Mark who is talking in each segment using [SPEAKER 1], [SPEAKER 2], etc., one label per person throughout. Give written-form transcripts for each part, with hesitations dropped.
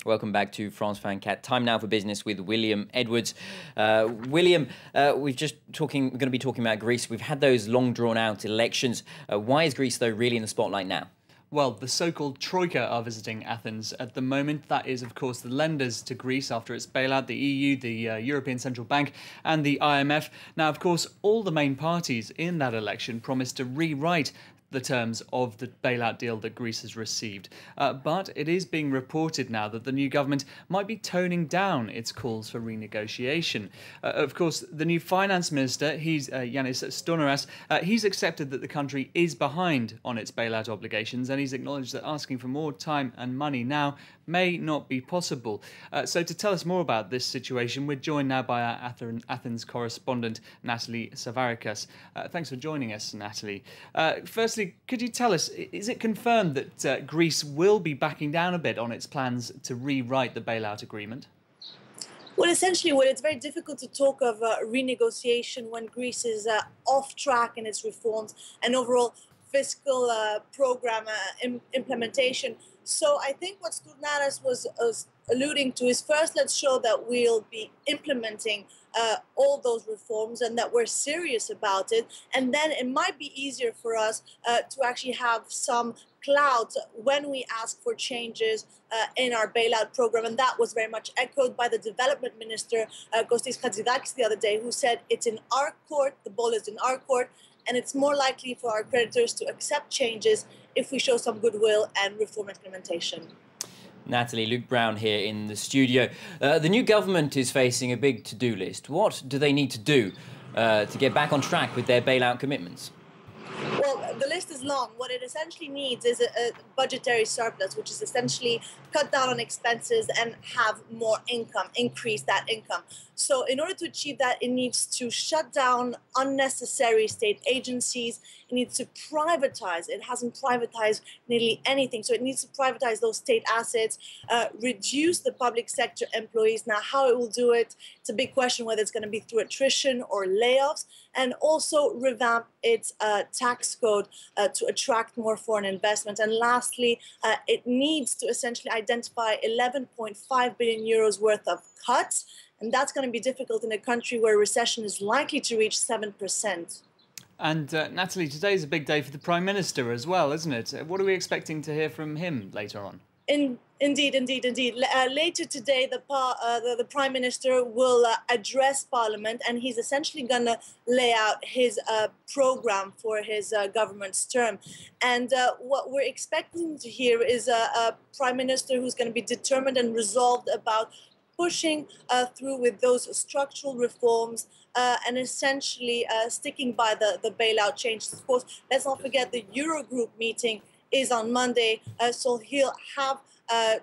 [SPEAKER 1] Welcome back to France 24. Time now for business with William Edwards. William, we're going to be talking about Greece. We've had those long drawn out elections. Why is Greece, though, really in the spotlight now?
[SPEAKER 2] Well, the so-called Troika are visiting Athens at the moment. That is, of course, the lenders to Greece after its bailout, the EU, the European Central Bank and the IMF. Now, of course, all the main parties in that election promised to rewrite the terms of the bailout deal that Greece has received. But it is being reported now that the new government might be toning down its calls for renegotiation. Of course, the new finance minister, he's Yanis Stounaras, he's accepted that the country is behind on its bailout obligations, and he's acknowledged that asking for more time and money now may not be possible. So to tell us more about this situation, we're joined now by our Athens correspondent, Natalie Savarikas. Thanks for joining us, Natalie. Firstly, could you tell us, is it confirmed that Greece will be backing down a bit on its plans to rewrite the bailout agreement?
[SPEAKER 3] Well, essentially, it's very difficult to talk of renegotiation when Greece is off track in its reforms and overall fiscal program implementation. So I think what Stounaras was alluding to is, first, let's show that we'll be implementing all those reforms and that we're serious about it. And then it might be easier for us to actually have some clout when we ask for changes in our bailout program. And that was very much echoed by the development minister, Kostis Hatzidakis, the other day, who said it's in our court, the ball is in our court, and it's more likely for our creditors to accept changes if we show some goodwill and reform implementation.
[SPEAKER 1] Natalie, Luke Brown here in the studio. The new government is facing a big to-do list. What do they need to do to get back on track with their bailout commitments?
[SPEAKER 3] Well, the list is long. What it essentially needs is a budgetary surplus, which is essentially cut down on expenses and have more income, increase that income. So in order to achieve that, it needs to shut down unnecessary state agencies. It needs to privatize. It hasn't privatized nearly anything. So it needs to privatize those state assets, reduce the public sector employees. Now, how it will do it, it's a big question, whether it's going to be through attrition or layoffs, and also revamp its tax code to attract more foreign investment. And lastly, it needs to essentially identify 11.5 billion euros worth of cuts. And that's going to be difficult in a country where recession is likely to reach 7%.
[SPEAKER 2] And Natalie, today is a big day for the Prime Minister as well, isn't it? What are we expecting to hear from him later on?
[SPEAKER 3] Indeed. Later today, the Prime Minister will address Parliament, and he's essentially going to lay out his program for his government's term. And what we're expecting to hear is a Prime Minister who's going to be determined and resolved about pushing through with those structural reforms and essentially sticking by the bailout changes. Of course, let's not forget the Eurogroup meeting is on Monday, so he'll have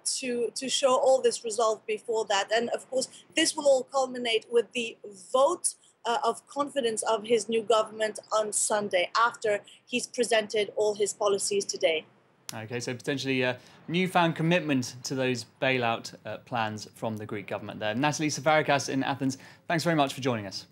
[SPEAKER 3] to show all this resolve before that. And of course, this will all culminate with the vote of confidence of his new government on Sunday, after he's presented all his policies today.
[SPEAKER 2] OK, so potentially a newfound commitment to those bailout plans from the Greek government there. Natalie Savarikas in Athens, thanks very much for joining us.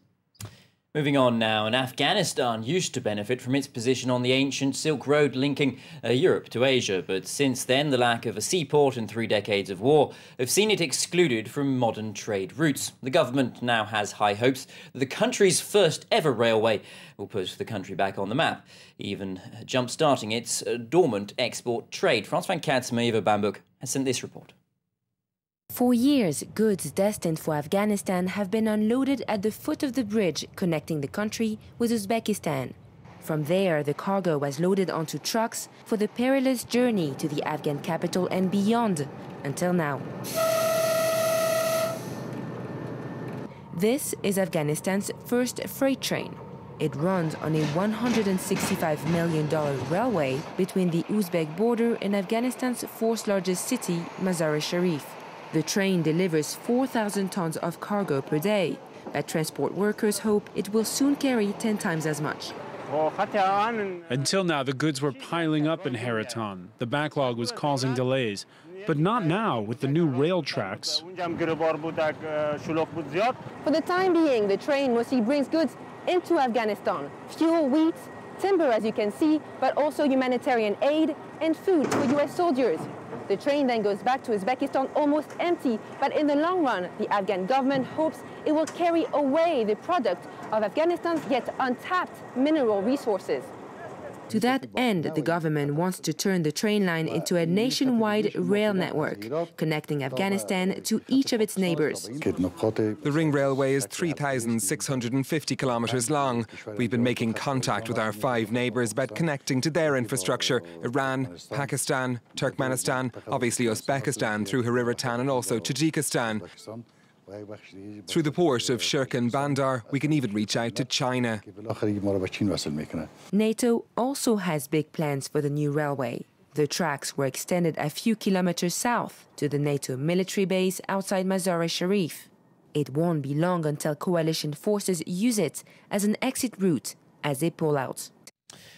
[SPEAKER 1] Moving on now, and Afghanistan used to benefit from its position on the ancient Silk Road linking Europe to Asia, but since then the lack of a seaport and 3 decades of war have seen it excluded from modern trade routes. The government now has high hopes that the country's first ever railway will put the country back on the map, even jump-starting its dormant export trade. France 24's Maeva Bambouk has sent this report.
[SPEAKER 4] For years, goods destined for Afghanistan have been unloaded at the foot of the bridge connecting the country with Uzbekistan. From there, the cargo was loaded onto trucks for the perilous journey to the Afghan capital and beyond, until now. This is Afghanistan's first freight train. It runs on a $165 million railway between the Uzbek border and Afghanistan's fourth largest city, Mazar-e-Sharif. The train delivers 4,000 tons of cargo per day, but transport workers hope it will soon carry 10 times as much.
[SPEAKER 5] Until now, the goods were piling up in Heraton. The backlog was causing delays, but not now with the new rail tracks.
[SPEAKER 6] For the time being, the train mostly brings goods into Afghanistan: fuel, wheat, timber, as you can see, but also humanitarian aid and food for US soldiers. The train then goes back to Uzbekistan almost empty, but in the long run, the Afghan government hopes it will carry away the product of Afghanistan's yet untapped mineral resources.
[SPEAKER 4] To that end, the government wants to turn the train line into a nationwide rail network, connecting Afghanistan to each of its neighbours.
[SPEAKER 7] The ring railway is 3,650 kilometres long. We've been making contact with our 5 neighbours about connecting to their infrastructure: Iran, Pakistan, Turkmenistan, obviously Uzbekistan through Hariratan, and also Tajikistan. Through the port of Shirkan Bandar, we can even reach out to China.
[SPEAKER 4] NATO also has big plans for the new railway. The tracks were extended a few kilometers south to the NATO military base outside Mazar-e-Sharif. It won't be long until coalition forces use it as an exit route as they pull out.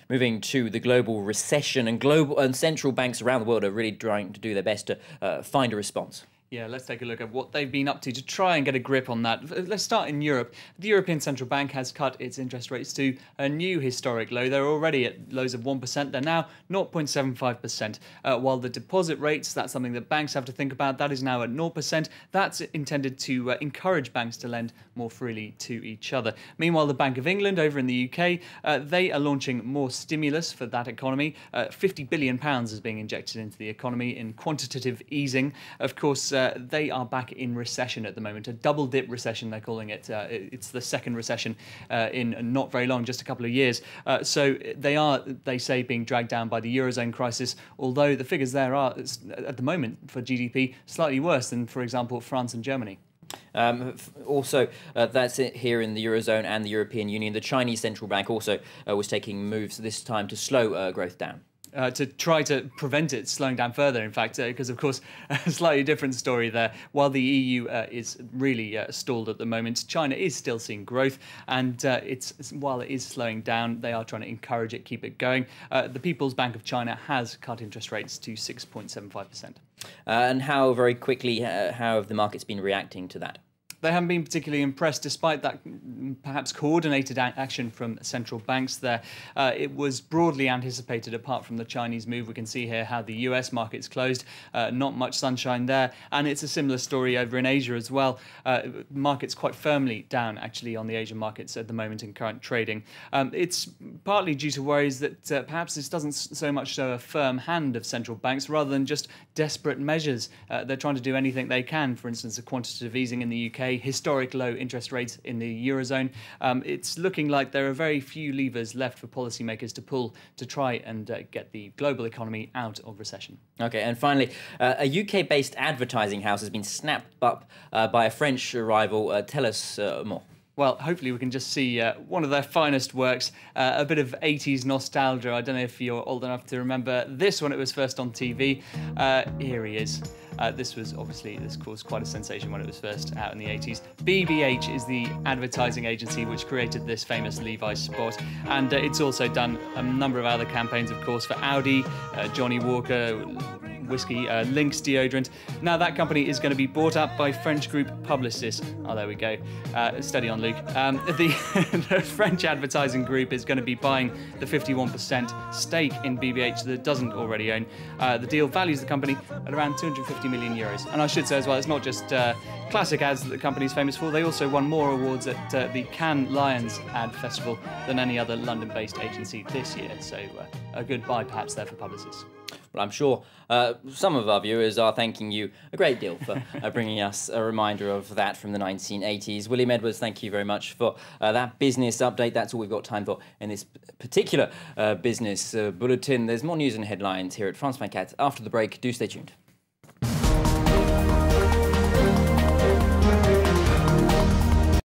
[SPEAKER 1] Moving to the global recession, and central banks around the world are really trying to do their best to find a response.
[SPEAKER 2] Yeah, let's take a look at what they've been up to try and get a grip on that. Let's start in Europe. The European Central Bank has cut its interest rates to a new historic low. They're already at lows of 1%. They're now 0.75%. While the deposit rates, that's something that banks have to think about, that is now at 0%. That's intended to encourage banks to lend more freely to each other. Meanwhile, the Bank of England over in the UK, they are launching more stimulus for that economy. £50 billion is being injected into the economy in quantitative easing. Of course, they are back in recession at the moment, a double-dip recession, they're calling it. It's the second recession in not very long, just a couple of years. So they say, being dragged down by the Eurozone crisis, although the figures there are, at the moment, for GDP, slightly worse than, for example, France and Germany.
[SPEAKER 1] Also, that's it here in the Eurozone and the European Union. The Chinese central bank also was taking moves this time to slow growth down.
[SPEAKER 2] To try to prevent it slowing down further, in fact, because, of course, a slightly different story there. While the EU is really stalled at the moment, China is still seeing growth, and while it is slowing down, they are trying to encourage it, keep it going. The People's Bank of China has cut interest rates to 6.75%.
[SPEAKER 1] And how very quickly how have the markets been reacting to that?
[SPEAKER 2] They haven't been particularly impressed, despite that perhaps coordinated action from central banks there. It was broadly anticipated, apart from the Chinese move. We can see here how the US market's closed. Not much sunshine there. And it's a similar story over in Asia as well. Markets quite firmly down, actually, on the Asian markets at the moment in current trading. It's partly due to worries that perhaps this doesn't so much show a firm hand of central banks, rather than just desperate measures. They're trying to do anything they can. For instance, the quantitative easing in the UK, historic low interest rates in the Eurozone. It's looking like there are very few levers left for policymakers to pull to try and get the global economy out of recession.
[SPEAKER 1] Okay, and finally, a UK-based advertising house has been snapped up by a French rival. Tell us more.
[SPEAKER 2] Well, hopefully we can just see one of their finest works, a bit of 80s nostalgia. I don't know if you're old enough to remember this when it was first on TV. Here he is. This caused quite a sensation when it was first out in the 80s. BBH is the advertising agency which created this famous Levi's spot, and it's also done a number of other campaigns, of course, for Audi, Johnny Walker, whiskey, Lynx deodorant. Now that company is going to be bought up by French group Publicis. Oh, there we go. Steady on, Luke. The French advertising group is going to be buying the 51% stake in BBH that it doesn't already own. The deal values the company at around 250 million euros. And I should say as well, it's not just classic ads that the company is famous for. They also won more awards at the Cannes Lions Ad Festival than any other London-based agency this year. So a good buy perhaps there for Publicis.
[SPEAKER 1] Well, I'm sure some of our viewers are thanking you a great deal for bringing us a reminder of that from the 1980s. William Edwards, thank you very much for that business update. That's all we've got time for in this particular business bulletin. There's more news and headlines here at France 24. After the break, do stay tuned.